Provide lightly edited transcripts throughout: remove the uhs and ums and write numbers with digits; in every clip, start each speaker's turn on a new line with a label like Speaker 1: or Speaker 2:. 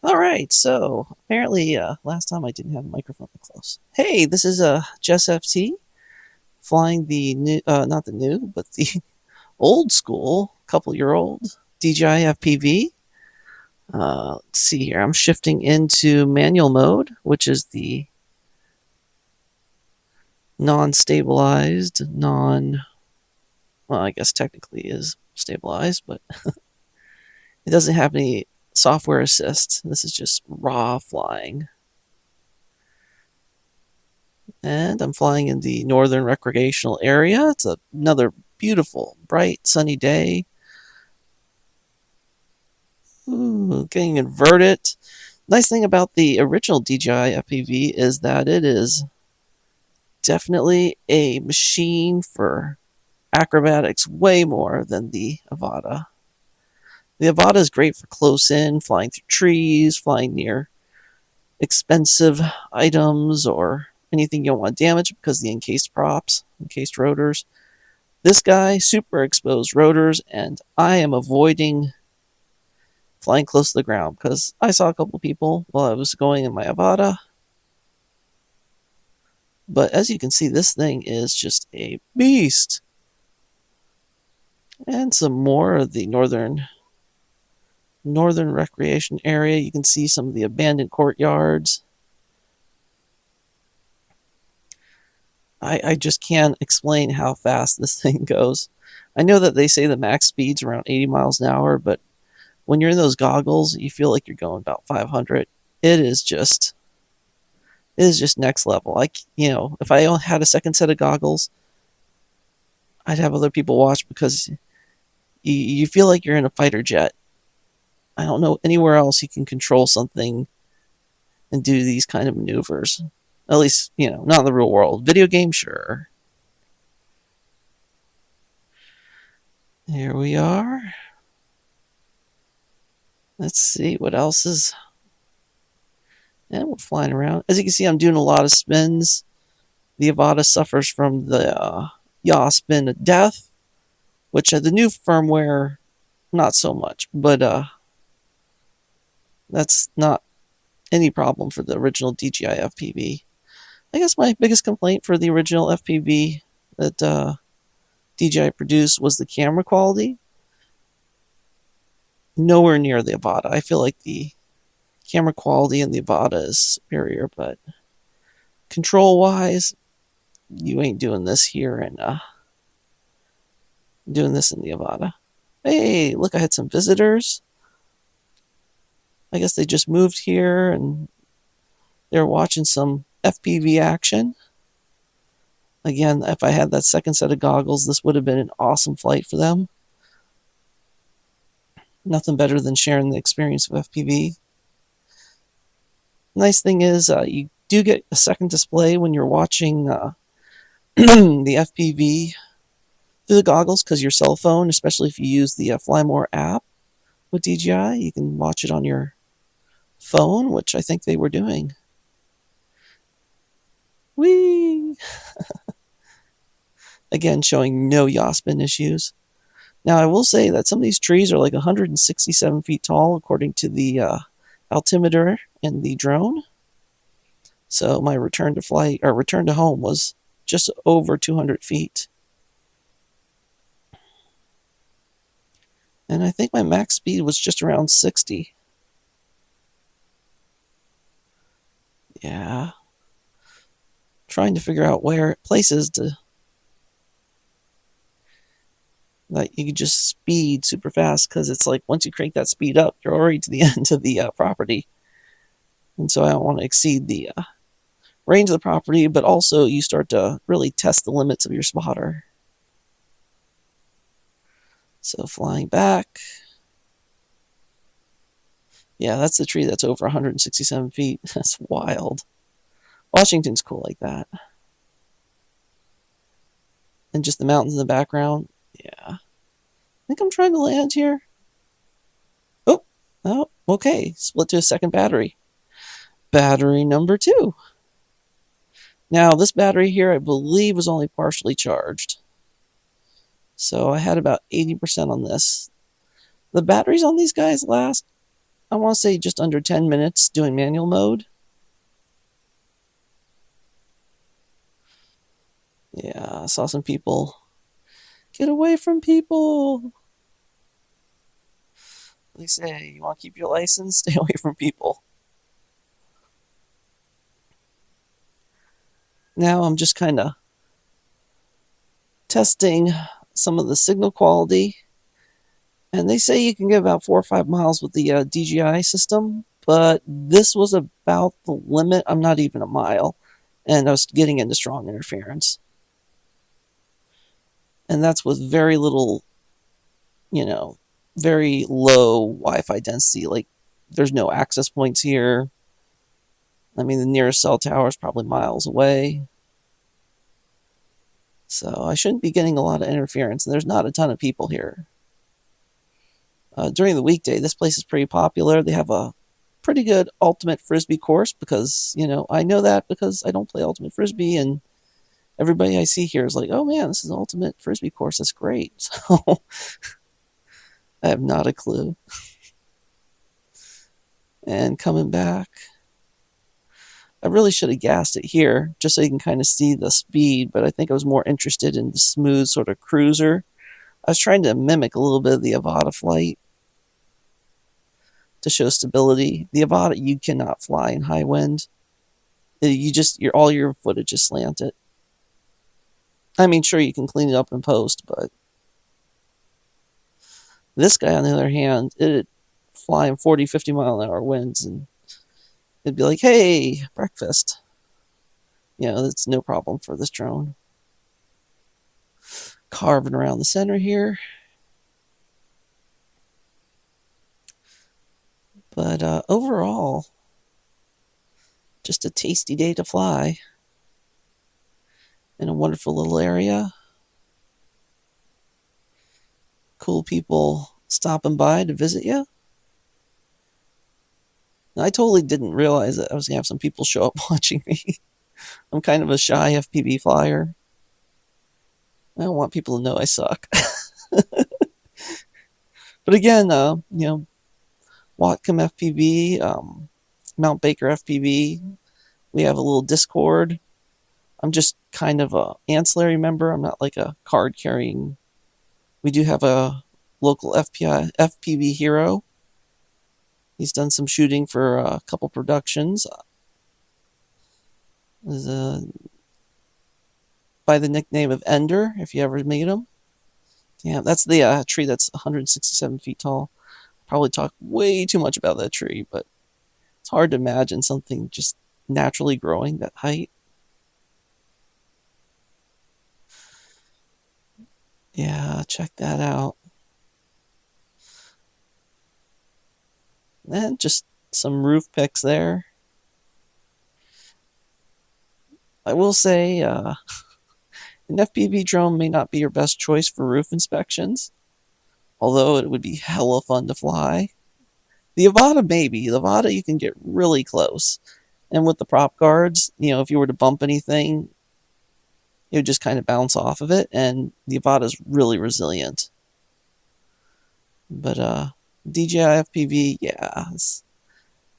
Speaker 1: Alright, so apparently last time I didn't have a microphone that close. Hey, this is Jess FT flying the new, not the new, but the old school, couple-year-old DJI FPV. Let's see here, I'm shifting into manual mode, which is the non-stabilized, well, I guess technically is stabilized, but it doesn't have any software assist. This is just raw flying. And I'm flying in the northern recreational area. It's another beautiful, bright, sunny day. Ooh, getting inverted. Nice thing about the original DJI FPV is that it is definitely a machine for acrobatics way more than the Avata. The Avata is great for close in, flying through trees, flying near expensive items, or anything you don't want to damage because the encased props, encased rotors. This guy, super exposed rotors, and I am avoiding flying close to the ground because I saw a couple people while I was going in my Avata. But as you can see, this thing is just a beast. And some more of the northern recreation area. You can see some of the abandoned courtyards. I just can't explain how fast this thing goes. I know that they say the max speed's around 80 miles an hour, but when you're in those goggles, you feel like you're going about 500. It is just next level. If I only had a second set of goggles, I'd have other people watch because you feel like you're in a fighter jet. I don't know anywhere else you can control something and do these kind of maneuvers. At least, not in the real world. Video game, sure. Here we are. Let's see what else is. And we're flying around. As you can see, I'm doing a lot of spins. The Avata suffers from the yaw spin of death, which the new firmware, not so much. But that's not any problem for the original DJI FPV. I guess my biggest complaint for the original FPV that DJI produced was the camera quality. Nowhere near the Avata. I feel like the camera quality in the Avata is superior, but control-wise, you ain't doing this here and doing this in the Avata. Hey, look, I had some visitors. I guess they just moved here and they're watching some FPV action. Again, if I had that second set of goggles, this would have been an awesome flight for them. Nothing better than sharing the experience of FPV. Nice thing is, you do get a second display when you're watching the FPV through the goggles, because your cell phone, especially if you use the Fly More app with DJI, you can watch it on your phone, which I think they were doing. Whee! Again, showing no yaw spin issues. Now, I will say that some of these trees are like 167 feet tall, according to the altimeter in the drone. So my return to home was just over 200 feet. And I think my max speed was just around 60. Yeah. Trying to figure out where places that you can just speed super fast, because it's like once you crank that speed up, you're already to the end of the property. And so I don't want to exceed the range of the property, but also you start to really test the limits of your spotter. So flying back. Yeah, that's the tree that's over 167 feet. That's wild. Washington's cool like that. And just the mountains in the background. Yeah. I think I'm trying to land here. Oh, okay. Split to a second battery. Battery number 2. Now, this battery here, I believe, was only partially charged. So I had about 80% on this. The batteries on these guys last I want to say just under 10 minutes doing manual mode. Yeah, I saw some people. Get away from people! They say, you want to keep your license? Stay away from people. Now I'm just kind of testing some of the signal quality. And they say you can get about 4 or 5 miles with the DJI system, but this was about the limit. I'm not even a mile, and I was getting into strong interference. And that's with very little, very low Wi-Fi density. Like, there's no access points here. I mean, the nearest cell tower is probably miles away. So I shouldn't be getting a lot of interference, and there's not a ton of people here. During the weekday, this place is pretty popular. They have a pretty good ultimate frisbee course because, I know that because I don't play ultimate frisbee, and everybody I see here is like, oh man, this is an ultimate frisbee course. That's great. So I have not a clue. And coming back, I really should have gassed it here just so you can kind of see the speed, but I think I was more interested in the smooth sort of cruiser. I was trying to mimic a little bit of the Avata flight to show stability. The Avata, you cannot fly in high wind. All your footage is slanted. I mean, sure, you can clean it up in post, but this guy, on the other hand, it'd fly in 40, 50 mile an hour winds, and it'd be like, hey, breakfast. That's no problem for this drone. Carving around the center here. But overall, just a tasty day to fly in a wonderful little area. Cool people stopping by to visit you. I totally didn't realize that I was going to have some people show up watching me. I'm kind of a shy FPV flyer. I don't want people to know I suck. But again, Whatcom FPV, Mount Baker FPV, we have a little Discord. I'm just kind of a ancillary member. I'm not like a card carrying. We do have a local FPV hero. He's done some shooting for a couple productions. By the nickname of Ender, if you ever meet him. Yeah, that's the tree that's 167 feet tall. Probably talk way too much about that tree, but it's hard to imagine something just naturally growing that height. Yeah, check that out. And just some roof pics there. I will say, an FPV drone may not be your best choice for roof inspections, although it would be hella fun to fly. The Avata, maybe. The Avata, you can get really close. And with the prop guards, if you were to bump anything, it would just kind of bounce off of it, and the Avata is really resilient. But DJI FPV, yeah,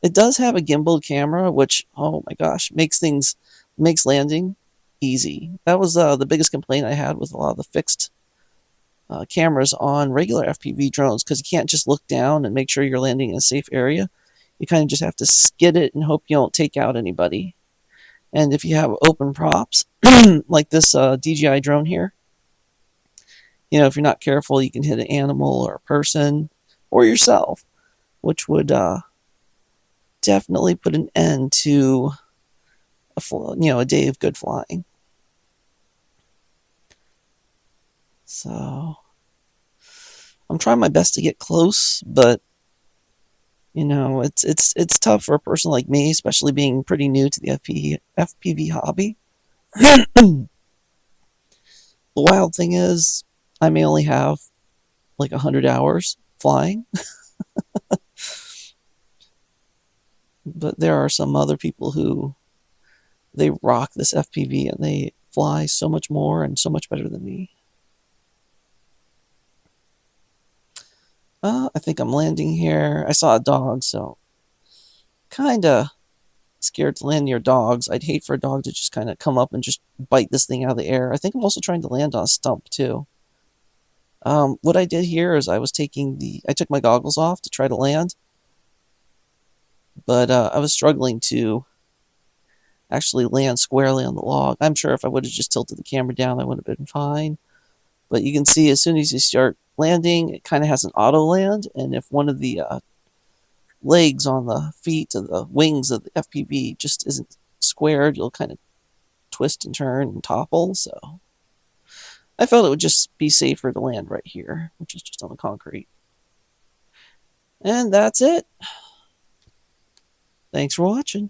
Speaker 1: it does have a gimbal camera, which, oh my gosh, makes landing easy. That was the biggest complaint I had with a lot of the fixed cameras on regular FPV drones, because you can't just look down and make sure you're landing in a safe area. You kind of just have to skid it and hope you don't take out anybody. And if you have open props, like this DJI drone here, if you're not careful, you can hit an animal or a person or yourself, which would definitely put an end to a day of good flying. So I'm trying my best to get close, but it's tough for a person like me, especially being pretty new to the FPV hobby. The wild thing is, I may only have like 100 hours flying. But there are some other people who, they rock this FPV and they fly so much more and so much better than me. I think I'm landing here. I saw a dog, so kinda scared to land near dogs. I'd hate for a dog to just kind of come up and just bite this thing out of the air. I think I'm also trying to land on a stump too. What I did here is I took my goggles off to try to land, but I was struggling to actually land squarely on the log. I'm sure if I would have just tilted the camera down, I would have been fine. But you can see as soon as you start landing, it kind of has an auto land, and if one of the legs on the feet of the wings of the FPV just isn't squared, you'll kind of twist and turn and topple. So I felt it would just be safer to land right here, which is just on the concrete. And that's it. Thanks for watching.